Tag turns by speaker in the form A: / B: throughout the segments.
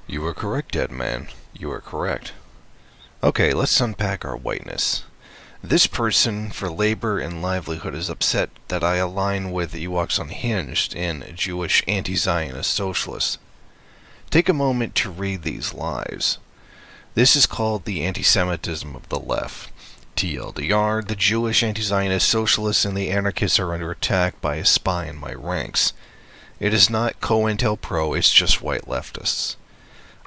A: You are correct, dead man. You are correct. Okay, let's unpack our whiteness. This person for labor and livelihood is upset that I align with Ewoks Unhinged and Jewish anti-Zionist socialists. Take a moment to read these lies. This is called the anti-Semitism of the left. TLDR, the Jewish anti-Zionist socialists and the anarchists are under attack by a spy in my ranks. It is not COINTELPRO, it's just white leftists.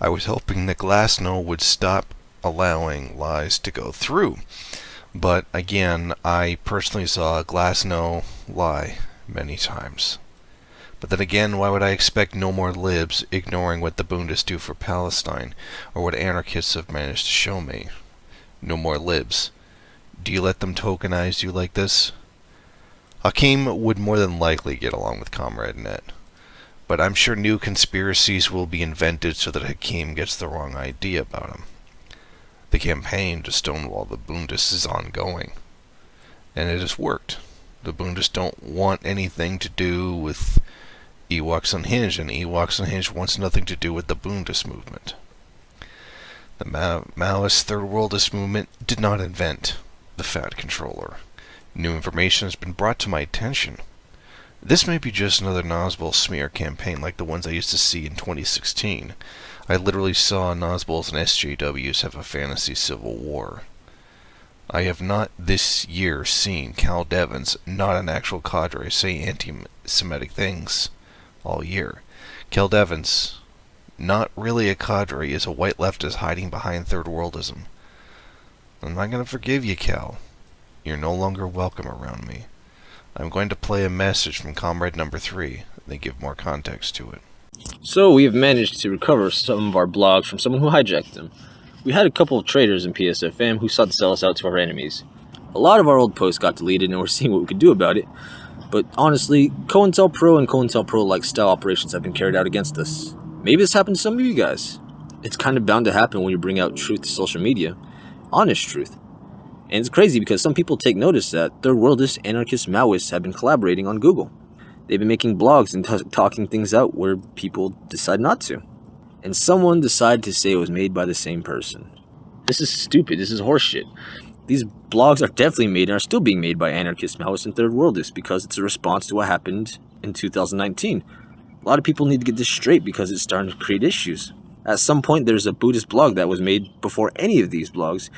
A: I was hoping that Glassno would stop allowing lies to go through. But again, I personally saw Glassno lie many times. But then again, why would I expect no more libs ignoring what the Bundes do for Palestine, or what anarchists have managed to show me? No more libs. Do you let them tokenize you like this? Hakeem would more than likely get along with Comrade Net. But I'm sure new conspiracies will be invented so that Hakeem gets the wrong idea about him. The campaign to stonewall the Bundes is ongoing. And it has worked. The Bundes don't want anything to do with Ewoks Unhinged, and Ewoks Unhinged wants nothing to do with the Bundes movement. The Maoist Third Worldist movement did not invent the Fat Controller. New information has been brought to my attention. This may be just another Nosbol smear campaign like the ones I used to see in 2016. I literally saw Nosbols and SJWs have a fantasy civil war. I have not this year seen Cal Devins, not an actual cadre, say anti-Semitic things all year. Cal Devins, not really a cadre, is a white leftist hiding behind third worldism. I'm not going to forgive you, Cal. You're no longer welcome around me. I'm going to play a message from Comrade Number 3, then give more context to it.
B: So we have managed to recover some of our blogs from someone who hijacked them. We had a couple of traitors in PSFM who sought to sell us out to our enemies. A lot of our old posts got deleted and we're seeing what we could do about it. But honestly, COINTELPRO and COINTELPRO-like style operations have been carried out against us. Maybe this happened to some of you guys. It's kind of bound to happen when you bring out truth to social media. Honest truth. And it's crazy because some people take notice that third worldist, anarchist, Maoists have been collaborating on Google. They've been making blogs and talking things out where people decide not to. And someone decided to say it was made by the same person. This is stupid. This is horseshit. These blogs are definitely made and are still being made by anarchists, Maoists, and third worldists because it's a response to what happened in 2019. A lot of people need to get this straight because it's starting to create issues. At some point, there's a Buddhist blog that was made before any of these blogs,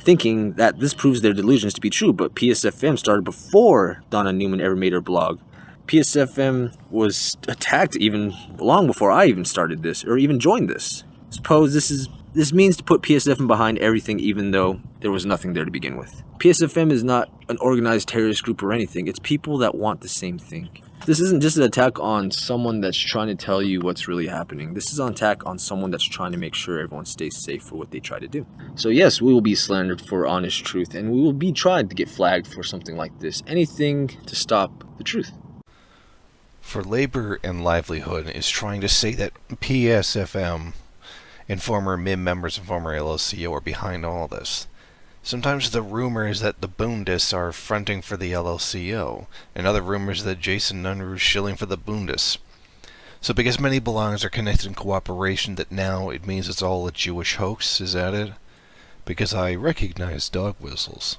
B: thinking that this proves their delusions to be true, but PSFM started before Donna Newman ever made her blog. PSFM was attacked even long before I even started this, or even joined this. Suppose this means to put PSFM behind everything even though there was nothing there to begin with. PSFM is not an organized terrorist group or anything, it's people that want the same thing. This isn't just an attack on someone that's trying to tell you what's really happening. This is an attack on someone that's trying to make sure everyone stays safe for what they try to do. So yes, we will be slandered for honest truth, and we will be tried to get flagged for something like this. Anything to stop the truth.
A: For Labor and Livelihood is trying to say that PSFM and former MIM members and former LLCO are behind all this. Sometimes the rumor is that the Bundes are fronting for the LLCO, and other rumors that Jason Nunru is shilling for the Bundes. So because many belongings are connected in cooperation, that now it means it's all a Jewish hoax, is that it? Because I recognize dog whistles.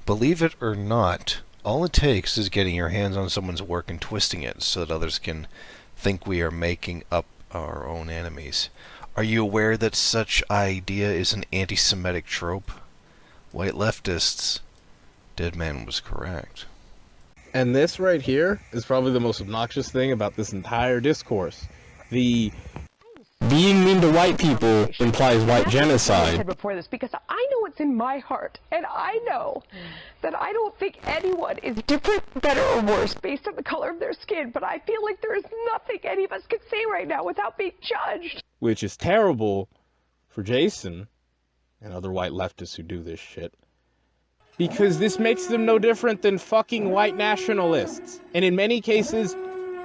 A: Believe it or not, all it takes is getting your hands on someone's work and twisting it so that others can think we are making up our own enemies. Are you aware that such idea is an anti-Semitic trope? White leftists, Dead Man was correct.
C: And this right here is probably the most obnoxious thing about this entire discourse. The being mean to white people implies white genocide.
D: Before this, because I know what's in my heart, and I know that I don't think anyone is different, better, or worse based on the color of their skin, but I feel like there is nothing any of us can say right now without being judged.
C: Which is terrible for Jason and other white leftists who do this shit. Because this makes them no different than fucking white nationalists. And in many cases,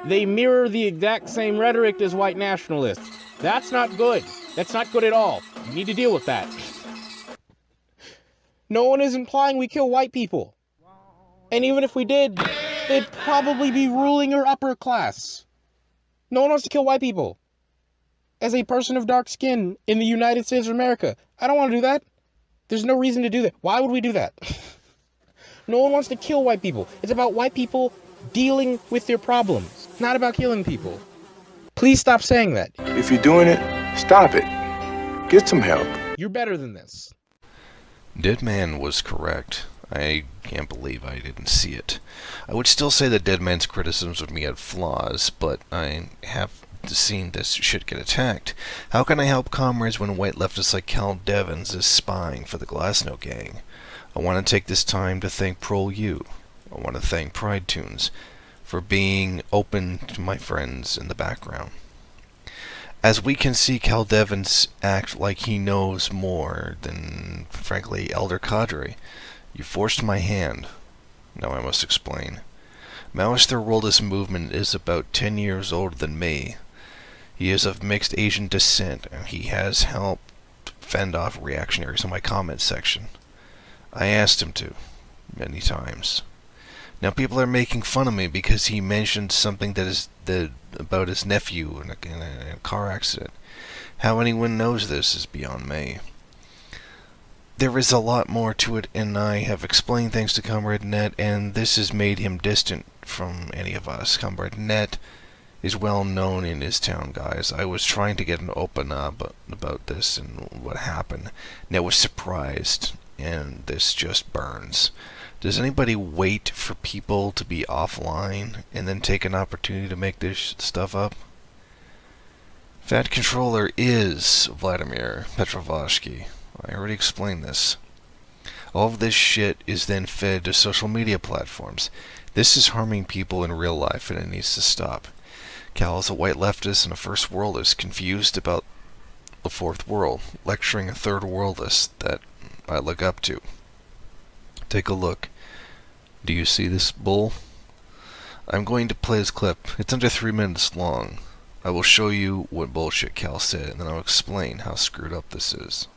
C: they mirror the exact same rhetoric as white nationalists. That's not good. That's not good at all. You need to deal with that. No one is implying we kill white people. And even if we did, they'd probably be ruling or upper class. No one wants to kill white people. as a person of dark skin in the United States of America. I don't want to do that. There's no reason to do that. Why would we do that? No one wants to kill white people. It's about white people dealing with their problems, not about killing people. Please stop saying that.
E: If you're doing it, stop it. Get some help.
C: You're better than this.
A: Deadman was correct. I can't believe I didn't see it. I would still say that Deadman's criticisms of me had flaws, but I have seen this shit get attacked. How can I help comrades when white leftists like Cal Devins is spying for the Glasnow gang? I want to take this time to thank ProU. I want to thank Pride Tunes for being open to my friends in the background. As we can see Cal Devins act like he knows more than, frankly, Elder Cadre. You forced my hand. Now I must explain. Maoist Third Worldist movement is about 10 years older than me. He is of mixed Asian descent, and he has helped fend off reactionaries in my comment section. I asked him to, many times. Now people are making fun of me because he mentioned something about his nephew in a car accident. How anyone knows this is beyond me. There is a lot more to it, and I have explained things to Comrade Net, and this has made him distant from any of us. Comrade Net is well known in his town, guys. I was trying to get him to open up about this and what happened. Net was surprised, and this just burns. Does anybody wait for people to be offline and then take an opportunity to make this stuff up? Fat Controller is Vladimir Petrovsky. I already explained this. All of this shit is then fed to social media platforms. This is harming people in real life, and it needs to stop. Cal is a white leftist and a first worldist confused about the fourth world, lecturing a third worldist that I look up to. Take a look. Do you see this bull? I'm going to play this clip. It's under 3 minutes long. I will show you what bullshit Cal said, and then I'll explain how screwed up this is.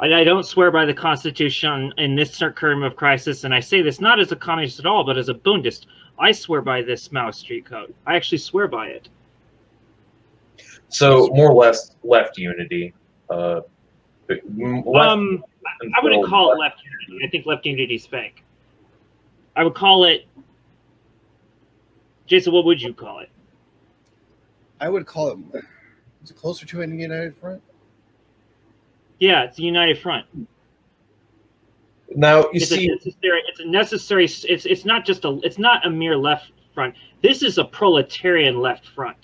F: I don't swear by the Constitution in this current of crisis, and I say this not as a communist at all, but as a Bundist. I swear by this Mao Street Code. I actually swear by it.
G: So more or less left unity. I wouldn't call it left unity. I think left unity is fake. I would call it. Jason, what would you call it?
H: I would call it. Is it closer to a united front?
F: Yeah, it's a united front.
G: Now you
F: It's
G: see,
F: a necessary. It's not just a. It's not a mere left front. This is a proletarian left front.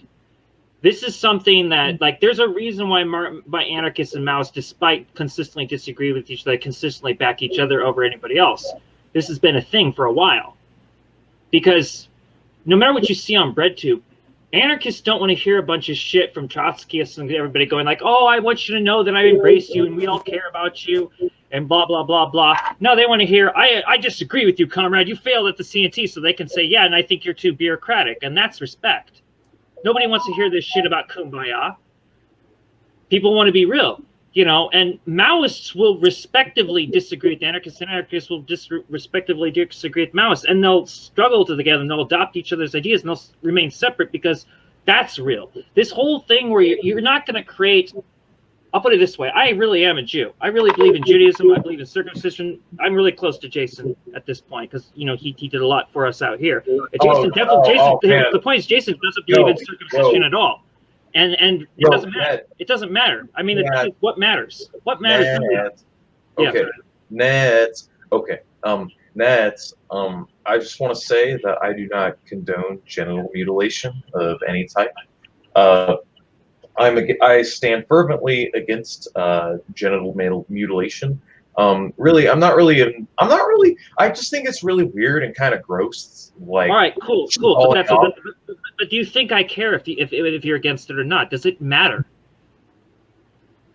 F: This is something that, like, there's a reason why anarchists and Maoists, despite consistently disagree with each other, consistently back each other over anybody else. This has been a thing for a while. Because no matter what you see on BreadTube, anarchists don't want to hear a bunch of shit from Trotskyists and everybody going like, oh, I want you to know that I embrace you and we all care about you and blah, blah, blah, blah. No, they want to hear, I disagree with you, comrade. You failed at the CNT, so they can say, yeah, and I think you're too bureaucratic. And that's respect. Nobody wants to hear this shit about kumbaya. People want to be real, you know, and Maoists will respectively disagree with anarchists, and anarchists will respectively disagree with Maoists, and they'll struggle together, and they'll adopt each other's ideas, and they'll remain separate because that's real. This whole thing where you're not going to create, I'll put it this way, I really am a Jew. I really believe in Judaism. I believe in circumcision. I'm really close to Jason at this point because, you know, he did a lot for us out here. The point is Jason doesn't believe in circumcision at all. And it doesn't matter. It doesn't matter. I mean, what matters? What matters?
G: Okay. Nets. Okay. Nets. I just want to say that I do not condone genital mutilation of any type. I stand fervently against genital mutilation. Really, I'm not really. I just think it's really weird and kind of gross. Like,
F: all right, cool. But do you think I care if you're against it or not? Does it matter?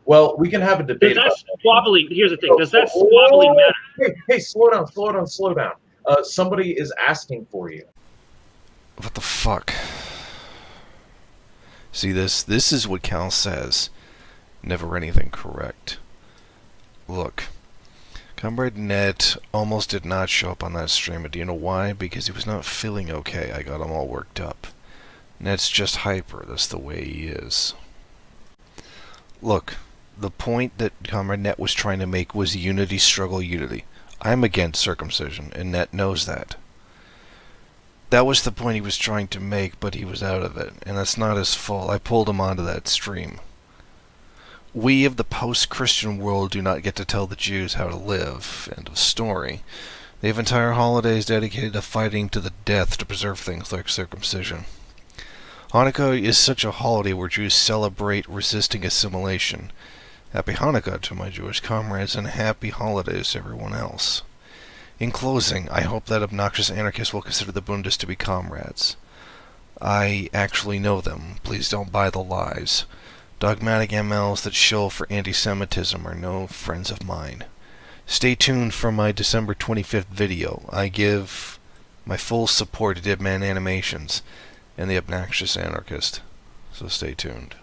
G: Well, we can have a debate.
F: Does that squabbling? Here's the thing. Does that squabbling matter?
G: Hey, slow down. Somebody is asking for you.
A: What the fuck? See, this is what Cal says. Never anything correct. Look, Comrade Net almost did not show up on that stream, but do you know why? Because he was not feeling okay. I got him all worked up. Net's just hyper. That's the way he is. Look, the point that Comrade Net was trying to make was unity, struggle, unity. I'm against circumcision, and Net knows that. That was the point he was trying to make, but he was out of it, and that's not his fault. I pulled him onto that stream. We of the post-Christian world do not get to tell the Jews how to live. End of story. They have entire holidays dedicated to fighting to the death to preserve things like circumcision. Hanukkah is such a holiday where Jews celebrate resisting assimilation. Happy Hanukkah to my Jewish comrades, and happy holidays to everyone else. In closing, I hope that obnoxious anarchists will consider the Bundes to be comrades. I actually know them. Please don't buy the lies. Dogmatic MLs that shill for anti-Semitism are no friends of mine. Stay tuned for my December 25th video. I give my full support to Deadman Animations and the obnoxious anarchist. So stay tuned.